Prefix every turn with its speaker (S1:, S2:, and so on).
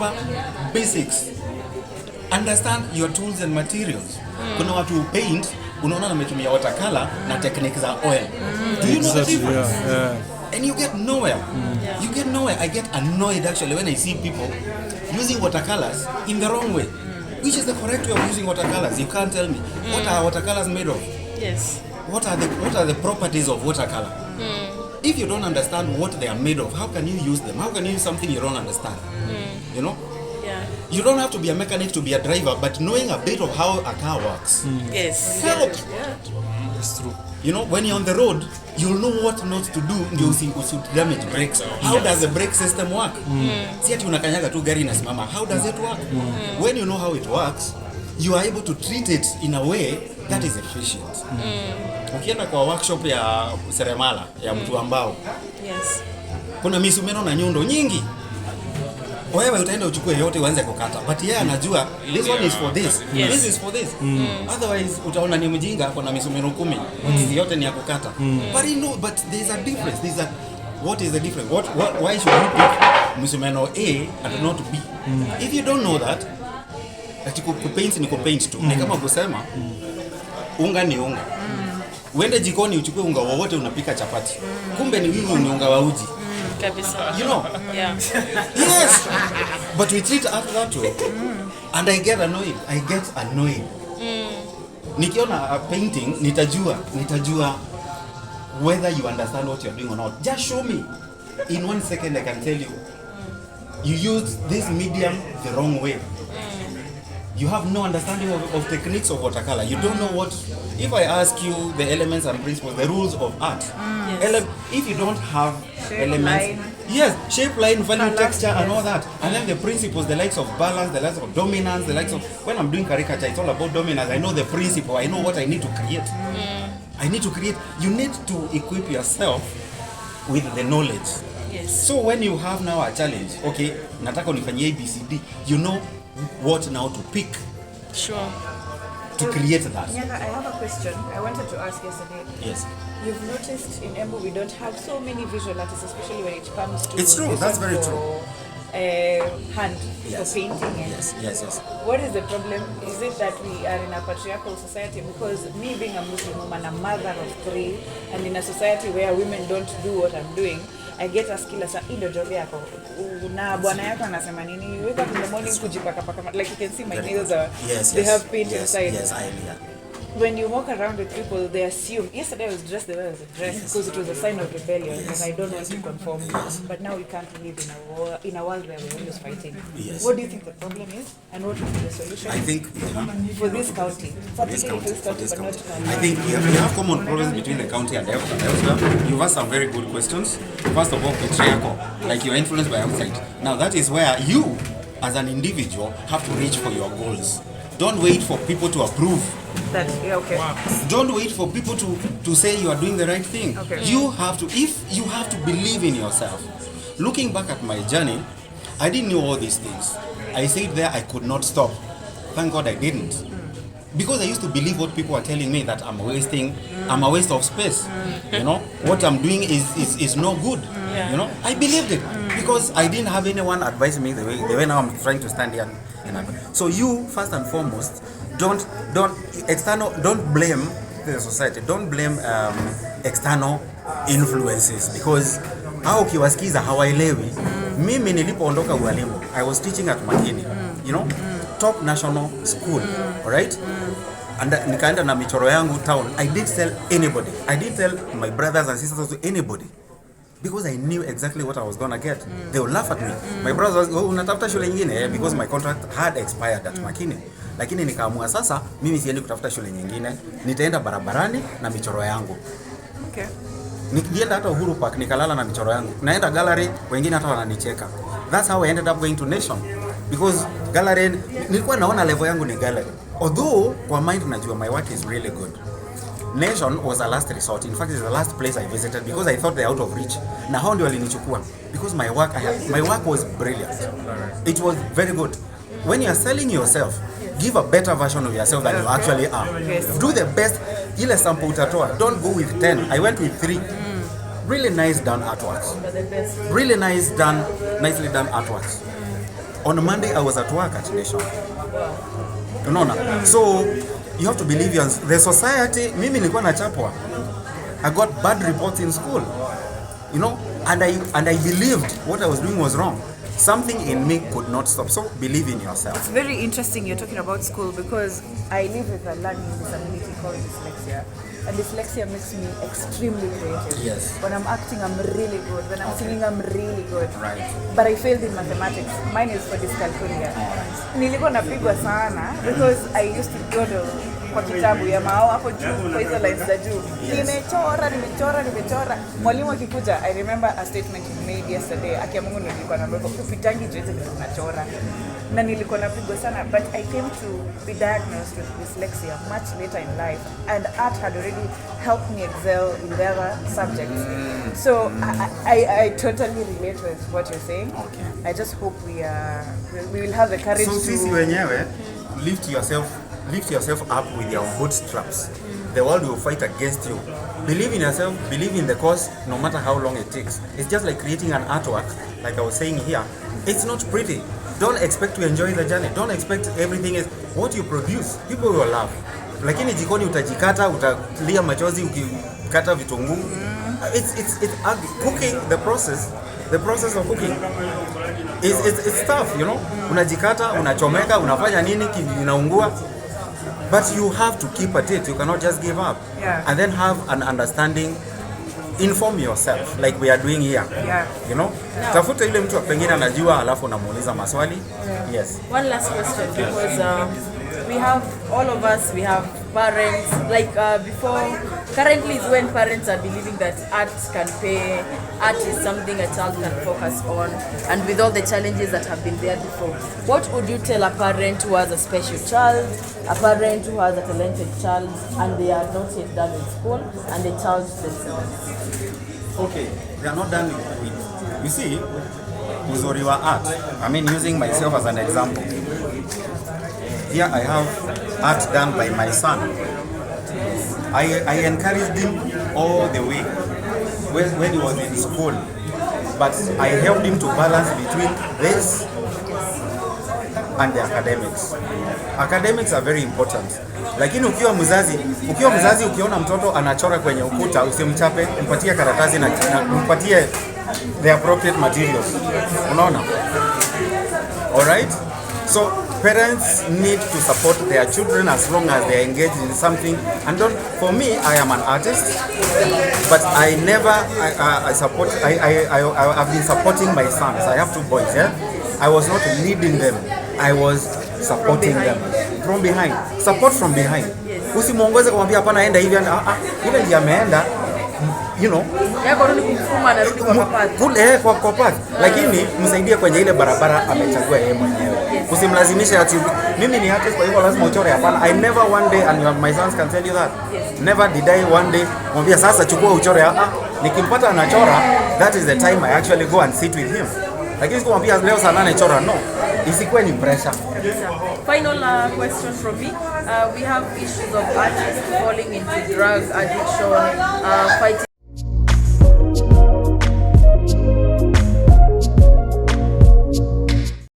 S1: super basics. Understand your tools and materials. Kuna watu paint, unaona ametumia watercolor na techniques za oil. Do you know the difference? And you get nowhere. You get nowhere. I get annoyed actually when I see people using watercolors in the wrong way. Which is the correct way of using watercolors? You can't tell me. What are watercolors made of?
S2: Yes.
S1: What are the properties of watercolor? If you don't understand what they are made of, how can you use them? How can you use something you don't understand? You know?
S2: Yeah.
S1: You don't have to be a mechanic to be a driver, but knowing a bit of how a car works helps.
S3: It's true.
S1: You know, when you're on the road, you'll know what not to do ndio damage brakes. How does the brake system work? Si ati unakanyaga tu gari inasimama. How does it work? When you know how it works, you are able to treat it in a way that is efficient. Ukienda kwa workshop ya seremala ya mtu ambao kuna misumeno na nyundo nyingi, wewe utaenda uchukue yote uanze kukata, but yeye anajua this one is for this, this is for this. Otherwise utaona ni mjinga kuna misumeno 10 yote ni ya kukata. But you know, but there's a difference. What is the difference? Why should you pick misumeno A and not B? If you don't know that, ati kupaint ni kupaint tu. Ni kama kusema unga ni unga. Uende jikoni uchukue unga wowote unapika chapati. Kumbe ni ni unga wa uji. You know?
S2: Yeah.
S1: Yes. But we treat after that way. And I get annoyed. Nikiona a painting, nitajua whether you understand what you're doing or not. Just show me. In 1 second I can tell you. You use this medium the wrong way. You have no understanding of techniques of watercolor. You don't know what. If I ask you the elements and principles, the rules of art, if you don't have shape, elements, shape, line, value, texture, and all that, and then the principles, the likes of balance, the likes of dominance, the likes of. When I'm doing caricature, it's all about dominance. I know the principle. I know what I need to create. I need to create. You need to equip yourself with the knowledge.
S2: Yes.
S1: So when you have now a challenge, okay, nataka unifanyie ABCD, you know what now to pick.
S2: Sure.
S1: To create that.
S4: Nyaga, I have a question. I wanted to ask yesterday.
S1: Yes.
S4: You've noticed in Embu we don't have so many visual artists, especially when it comes to.
S1: It's true. That's very true.
S4: Hand for painting.
S1: Yes.
S4: What is the problem? Is it that we are in a patriarchal society? Because me being a Muslim woman, a mother of 3, and in a society where women don't do what I'm doing, I get a skill as a job yako. Na bwana yako anasema nini? You wake up in the morning kujipaka paka. Like you can see my nails are. They have paint inside.
S1: Yes, I am.
S4: When you walk around with people, they assume. Yesterday I was dressed the way I was dressed because it was a sign of rebellion, and I don't want to conform. But now we can't live in a world where we're always fighting. What do you think the problem is, and what would be the solution?
S1: I think
S4: for this county, but not
S1: I think we have common problems between the county and elsewhere. You've asked some very good questions. First of all, patriarchal, like you're influenced by outside. Now that is where you, as an individual, have to reach for your goals. Don't wait for people to approve. Don't wait for people to say you are doing the right thing. You have to believe in yourself. Looking back at my journey, I didn't know all these things. I said there I could not stop. Thank God I didn't. Because I used to believe what people were telling me, that I'm a waste of space. You know, what I'm doing is no good. You know, I believed it because I didn't have anyone advising me the way now I'm trying to stand here. So you, first and foremost, don't blame the society. Don't blame external influences, because hao kiwasikiza hawaelewi. Mimi nilipoondoka ualimu, I was teaching at Makini, you know, top national school, all right? And nikaenda na michoro yangu town. I didn't tell anybody. I didn't tell my brothers and sisters to anybody, because I knew exactly what I was gonna get. They would laugh at me. My brothers was, unatafuta shule nyingine, because my contract had expired at Makini. Lakini nikaamua sasa mimi siendi kutafuta shule nyingine, nitaenda barabarani na michoro yangu.
S4: Okay.
S1: Nikienda hata Uhuru Park nikalala na michoro yangu. Naenda gallery, wengine hata wananicheka. That's how I ended up going to Nation, because gallery nilikuwa naona level yangu ni gallery. Although kwa mind najua my work is really good. Nation was a last resort. In fact, it's the last place I visited because I thought they're out of reach. Na hao ndio walinichukua because my work was brilliant. It was very good. When you are selling yourself, give a better version of yourself than you actually are. Do the best. Ile sample utatoa. Don't go with 10. I went with 3. Really nice done artworks. Really nicely done artworks. On Monday I was at work at Nation. Unaona? So you have to believe the society. Mimi nilikuwa nachapwa. I got bad reports in school. You know, and I believed what I was doing was wrong. Something in me could not stop. So believe in yourself.
S4: It's very interesting you're talking about school because I live with a learning disability called dyslexia. And dyslexia makes me extremely creative.
S1: Yes.
S4: When I'm acting, I'm really good. When I'm singing, I'm really good.
S1: Right.
S4: But I failed in mathematics. Mine is for dyscalculia. Nilikuwa napigwa sana because I used to doodle kwa kitabu ya mao hapo juu kwa hizo lines za juu. Nimechora. Mwalimu akikuja, I remember a statement he made yesterday. Akiamungu nilikuwa na mbego upitangi jezi tunachora. Na nilikuwa napigwa sana, but I came to be diagnosed with dyslexia much later in life, and art had already helped me excel in the other subjects. So I totally relate with what you're saying.
S1: Okay.
S4: I just hope we will have the courage
S1: so,
S4: to...
S1: So sisi wenyewe, lift yourself up with your bootstraps. The world will fight against you. Believe in yourself, believe in the cause, no matter how long it takes. It's just like creating an artwork, like I was saying here. It's not pretty. Don't expect to enjoy the journey. Don't expect everything is what you produce. People will love. Lakini jikoni utajikata, utalia machozi ukikata vitunguu. It's cooking, the process of cooking. It's tough, you know. Unajikata, unachomeka, unafanya nini, inaungua. But you have to keep at it. You cannot just give up.
S4: Yeah.
S1: And then have an understanding. Inform yourself like we are doing here.
S4: Yeah.
S1: You know? No. Tafuta ile mtu pengine anajua alafu unamuuliza maswali.
S2: Yeah.
S1: Yes.
S2: One last question because we have all of us, we have parents like before. Currently is when parents are believing that art can pay, art is something a child can focus on, and with all the challenges that have been there before, what would you tell a parent who has a special child, a parent who has a talented child, and they are not yet done with school, and they challenge themselves?
S1: Okay, they are not done with. You see, uzuri wa art. I mean, using myself as an example. Here I have art done by my son. I encouraged him all the way when he was in school, but I helped him to balance between this and the academics. Academics are very important. Lakini ukiwa mzazi ukiona mtoto anachora kwenye ukuta, usimchape, mpatie karatasi na mpatie the appropriate materials. Unaona? All right? So parents need to support their children as long as they are engaged in something. And for me, I am an artist, but I have been supporting my sons. I have 2 boys. Yeah? I was not leading them. I was supporting them from behind. Support from behind. Usimuongoze kumwambia hapana enda hivi ile ndiye ameenda, you know.
S2: Yako rudi kumfuma na rudi
S1: kwa path. Lakini msaidie kwenye ile barabara amechagua yeye mwenyewe. Usimlazimishe ati mimi ni artist kwa hivyo lazima uchore, hapana. I never one day, and my sons can tell you that. Never did I one day mwambia sasa chukua uchore. Nikimpata anachora, that is the time I actually go and sit with him. Lakini sikumwambia leo saa 8 chora, no. Isikuwe ni pressure.
S2: Final question from me. We have issues of artists falling into drug addiction, fighting